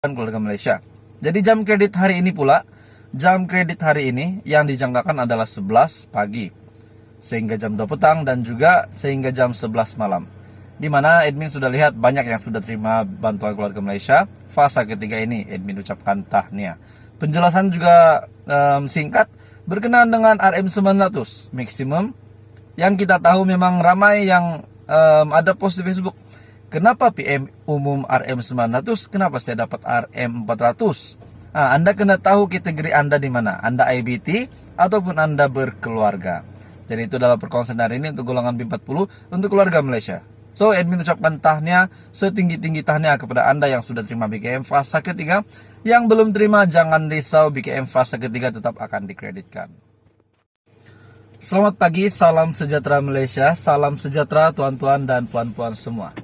keluarga Malaysia. Jadi jam kredit hari ini pula, jam kredit hari ini yang dijangkakan adalah 11 pagi sehingga jam 2 petang dan juga sehingga jam 11 malam. Di mana admin sudah lihat banyak yang sudah terima bantuan keluarga Malaysia. Fase ketiga ini admin ucapkan tahniah. Penjelasan juga singkat berkenaan dengan RM900 maksimum. Yang kita tahu memang ramai yang ada post di Facebook. Kenapa PM umum RM900? Kenapa saya dapat RM400? Nah, Anda kena tahu kategori Anda di mana. Anda IBT ataupun Anda berkeluarga. Jadi itu adalah perkongsian hari ini untuk golongan B40 untuk keluarga Malaysia. So, admin ucapkan tahniah, setinggi-tinggi tahniah kepada Anda yang sudah terima BKM fase ketiga. Yang belum terima, jangan risau, BKM fase ketiga tetap akan dikreditkan. Selamat pagi, salam sejahtera Malaysia, salam sejahtera tuan-tuan dan puan-puan semua.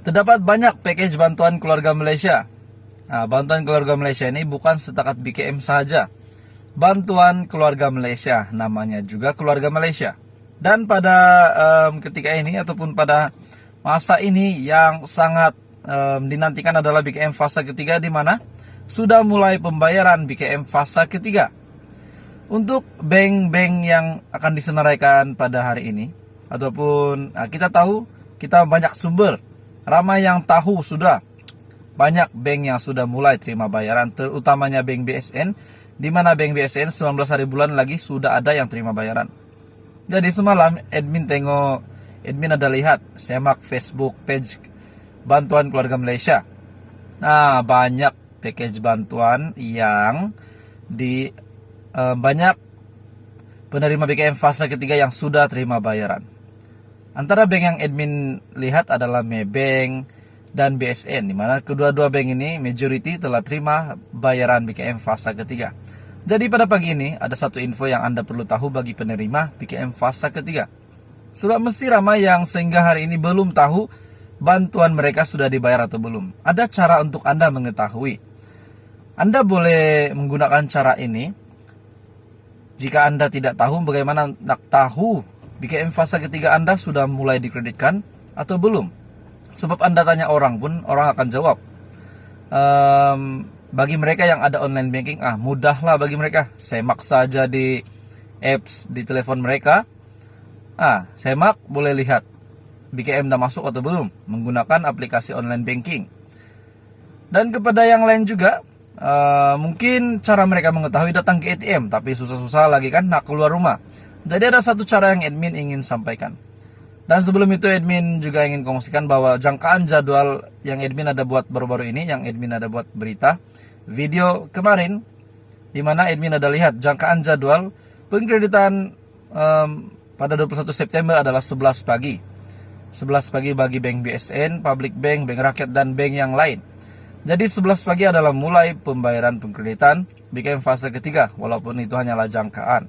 Terdapat banyak package bantuan keluarga Malaysia. Nah, bantuan keluarga Malaysia ini bukan setakat BKM saja. Bantuan keluarga Malaysia, namanya juga keluarga Malaysia. Dan pada ketika ini ataupun pada masa ini yang sangat dinantikan adalah BKM fase ketiga, di mana sudah mulai pembayaran BKM fase ketiga. Untuk bank-bank yang akan disenaraikan pada hari ini, ataupun kita tahu kita banyak sumber. Ramai yang tahu sudah banyak bank yang sudah mulai terima bayaran, terutamanya bank BSN, di mana bank BSN 19 hari bulan lagi sudah ada yang terima bayaran. Jadi semalam admin ada lihat, semak Facebook page bantuan keluarga Malaysia. Nah, banyak package bantuan yang banyak penerima BKM fase ketiga yang sudah terima bayaran. Antara bank yang admin lihat adalah Maybank dan BSN, di mana kedua-dua bank ini majority telah terima bayaran BKM fase ketiga. Jadi pada pagi ini ada satu info yang Anda perlu tahu bagi penerima BKM fase ketiga. Sebab mesti ramai yang sehingga hari ini belum tahu bantuan mereka sudah dibayar atau belum. Ada cara untuk Anda mengetahui. Anda boleh menggunakan cara ini. Jika Anda tidak tahu, bagaimana nak tahu BKM fase ketiga Anda sudah mulai dikreditkan atau belum? Sebab Anda tanya orang pun, orang akan jawab. Bagi mereka yang ada online banking, mudahlah bagi mereka. Semak saja di apps di telepon mereka. Semak, boleh lihat BKM dah masuk atau belum menggunakan aplikasi online banking. Dan kepada yang lain juga, mungkin cara mereka mengetahui datang ke ATM, tapi susah-susah lagi kan nak keluar rumah. Jadi ada satu cara yang admin ingin sampaikan. Dan sebelum itu admin juga ingin kongsikan bahwa jangkaan jadwal yang admin ada buat baru-baru ini, yang admin ada buat berita video kemarin, di mana admin ada lihat jangkaan jadwal pengkreditan pada 21 September adalah 11 pagi. 11 pagi bagi bank BSN, Public Bank, Bank Rakyat dan bank yang lain. Jadi 11 pagi adalah mulai pembayaran pengkreditan BKM fase ketiga, walaupun itu hanyalah jangkaan.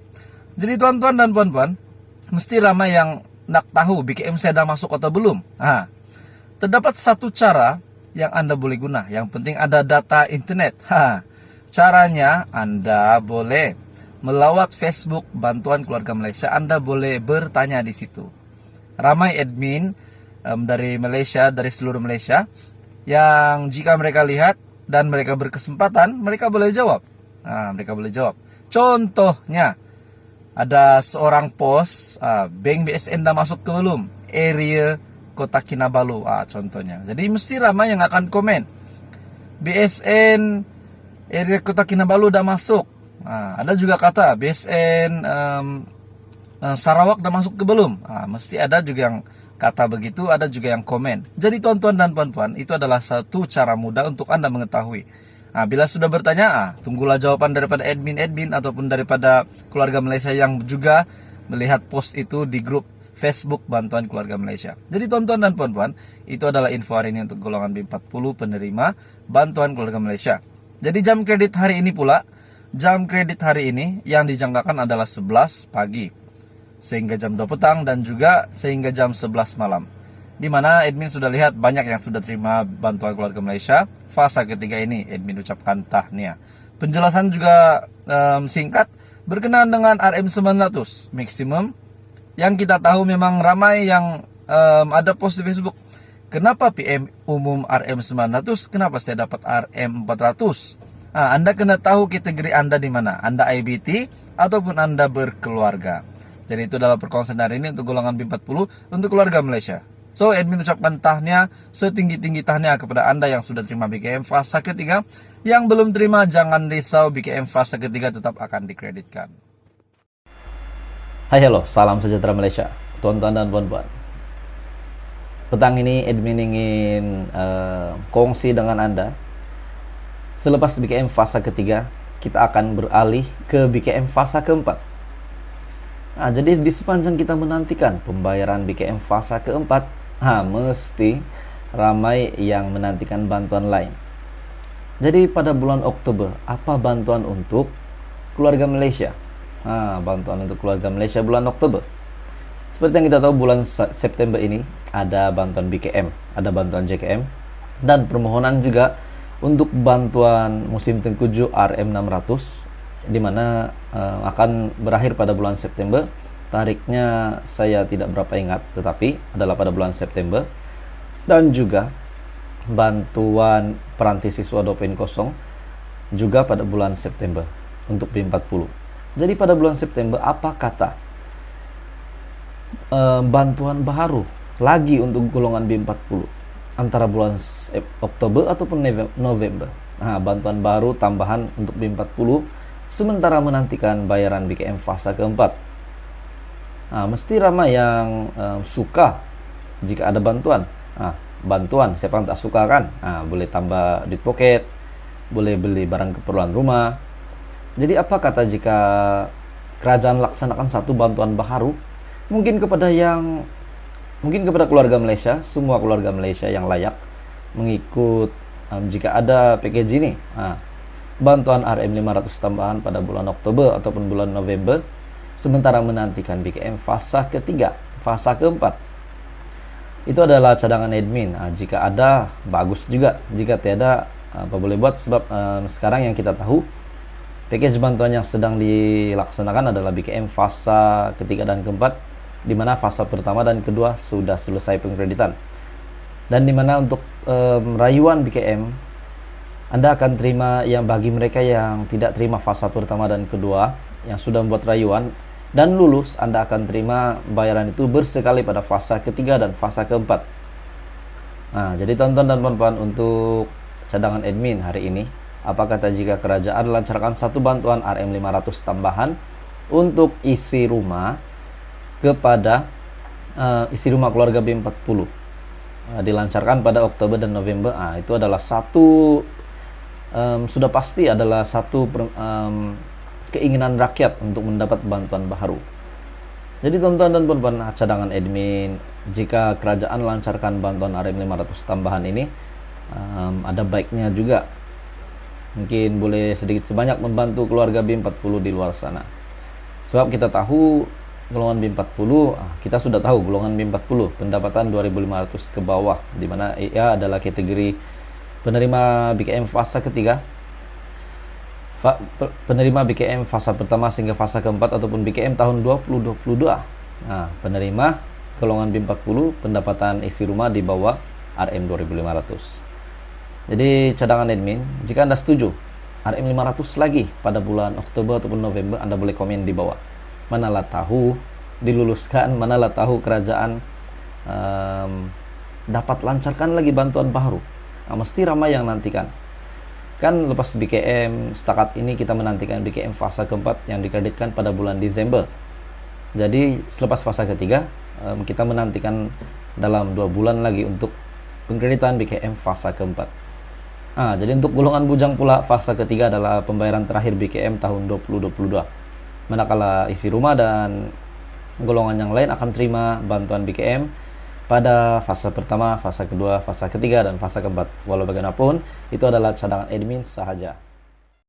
Jadi tuan-tuan dan puan-puan, mesti ramai yang nak tahu BKM saya dah masuk atau belum. Terdapat satu cara yang Anda boleh guna. Yang penting ada data internet. Caranya Anda boleh melawat Facebook bantuan keluarga Malaysia. Anda boleh bertanya di situ. Ramai admin dari Malaysia, dari seluruh Malaysia, yang jika mereka lihat dan mereka berkesempatan, mereka boleh jawab. Mereka boleh jawab. Contohnya, ada seorang post, bank BSN dah masuk ke belum? Area Kota Kinabalu, contohnya. Jadi mesti ramai yang akan komen. BSN area Kota Kinabalu dah masuk. Ada juga kata BSN Sarawak dah masuk ke belum? Mesti ada juga yang kata begitu, ada juga yang komen. Jadi tuan-tuan dan puan-puan, itu adalah satu cara mudah untuk Anda mengetahui. Bila sudah bertanya, tunggulah jawaban daripada admin-admin ataupun daripada keluarga Malaysia yang juga melihat post itu di grup Facebook Bantuan Keluarga Malaysia. Jadi tuan-tuan dan puan-puan, itu adalah info hari ini untuk golongan B40 penerima Bantuan Keluarga Malaysia. Jadi jam kredit hari ini pula, jam kredit hari ini yang dijangkakan adalah 11 pagi sehingga jam 2 petang dan juga sehingga jam 11 malam. Di mana admin sudah lihat banyak yang sudah terima bantuan keluarga Malaysia. Fase ketiga ini admin ucapkan tahniah. Penjelasan juga singkat berkenaan dengan RM900 maksimum. Yang kita tahu memang ramai yang ada post di Facebook. kenapa PM umum RM900, kenapa saya dapat RM400? Anda kena tahu kategori Anda di mana. Anda IBT ataupun Anda berkeluarga. Jadi itu adalah perkongsian hari ini untuk golongan B40 untuk keluarga Malaysia. So, admin ucapkan tahniah setinggi-tinggi tahniah kepada Anda yang sudah terima BKM fasa ketiga. Yang belum terima, jangan risau, BKM fasa ketiga tetap akan dikreditkan. Hai, halo, salam sejahtera Malaysia, tuan-tuan dan puan-puan. Petang ini admin ingin kongsi dengan Anda. Selepas BKM fasa ketiga, kita akan beralih ke BKM fasa keempat. Jadi di sepanjang kita menantikan pembayaran BKM fasa keempat, mesti ramai yang menantikan bantuan lain. Jadi pada bulan Oktober, apa bantuan untuk keluarga Malaysia? Bantuan untuk keluarga Malaysia bulan Oktober. Seperti yang kita tahu, bulan September ini ada bantuan BKM, ada bantuan JKM, dan permohonan juga untuk bantuan musim tengkujuh RM600, di mana akan berakhir pada bulan September. Tariknya saya tidak berapa ingat, tetapi adalah pada bulan September. Dan juga bantuan peranti siswa 2.0 juga pada bulan September untuk B40. Jadi pada bulan September, apa kata bantuan baru lagi untuk golongan B40 antara bulan Oktober ataupun November. Bantuan baru tambahan untuk B40 sementara menantikan bayaran BKM fasa keempat. Mesti ramai yang suka jika ada bantuan. Bantuan, siapa yang tak suka kan? Boleh tambah duit poket, boleh beli barang keperluan rumah. Jadi apa kata jika kerajaan laksanakan satu bantuan baru, mungkin kepada keluarga Malaysia, semua keluarga Malaysia yang layak mengikut jika ada package ini. Bantuan RM500 tambahan pada bulan Oktober ataupun bulan November, sementara menantikan BKM fasa ketiga, fasa keempat. Itu adalah cadangan admin. Jika ada, bagus juga. Jika tiada, apa boleh buat. Sebab sekarang yang kita tahu, package bantuan yang sedang dilaksanakan adalah BKM fasa ketiga dan keempat, di mana fasa pertama dan kedua sudah selesai pengkreditan. Dan di mana untuk rayuan BKM, Anda akan terima yang bagi mereka yang tidak terima fasa pertama dan kedua, yang sudah membuat rayuan dan lulus, Anda akan terima bayaran itu bersekali pada fasa ketiga dan fasa keempat. Jadi tonton dan puan-puan, untuk cadangan admin hari ini, apa kata jika kerajaan lancarkan satu bantuan RM500 tambahan untuk isi rumah kepada isi rumah keluarga B40, dilancarkan pada Oktober dan November. Itu adalah satu sudah pasti adalah satu keinginan rakyat untuk mendapat bantuan baru. Jadi tonton dan puan-puan, cadangan admin, jika kerajaan lancarkan bantuan RM500 tambahan ini, ada baiknya juga mungkin boleh sedikit sebanyak membantu keluarga B40 di luar sana. Sebab kita tahu golongan B40, kita sudah tahu golongan B40 pendapatan 2.500 ke bawah, di mana ia adalah kategori penerima BKM fasa ketiga, penerima BKM fasa pertama hingga fasa keempat ataupun BKM tahun 2022. Penerima golongan B40 pendapatan isi rumah di bawah RM 2.500. Jadi cadangan admin, jika Anda setuju RM 500 lagi pada bulan Oktober ataupun November, Anda boleh komen di bawah. Manalah tahu diluluskan, manalah tahu kerajaan dapat lancarkan lagi bantuan baru. Mesti ramai yang nantikan. Kan lepas BKM setakat ini kita menantikan BKM fasa keempat yang dikreditkan pada bulan Desember. Jadi selepas fasa ketiga, kita menantikan dalam 2 bulan lagi untuk pengkreditan BKM fasa keempat. Jadi untuk golongan bujang pula, fasa ketiga adalah pembayaran terakhir BKM tahun 2022. Manakala isi rumah dan golongan yang lain akan terima bantuan BKM pada fase pertama, fase kedua, fase ketiga, dan fase keempat. Walau bagaimanapun, itu adalah cadangan admin sahaja.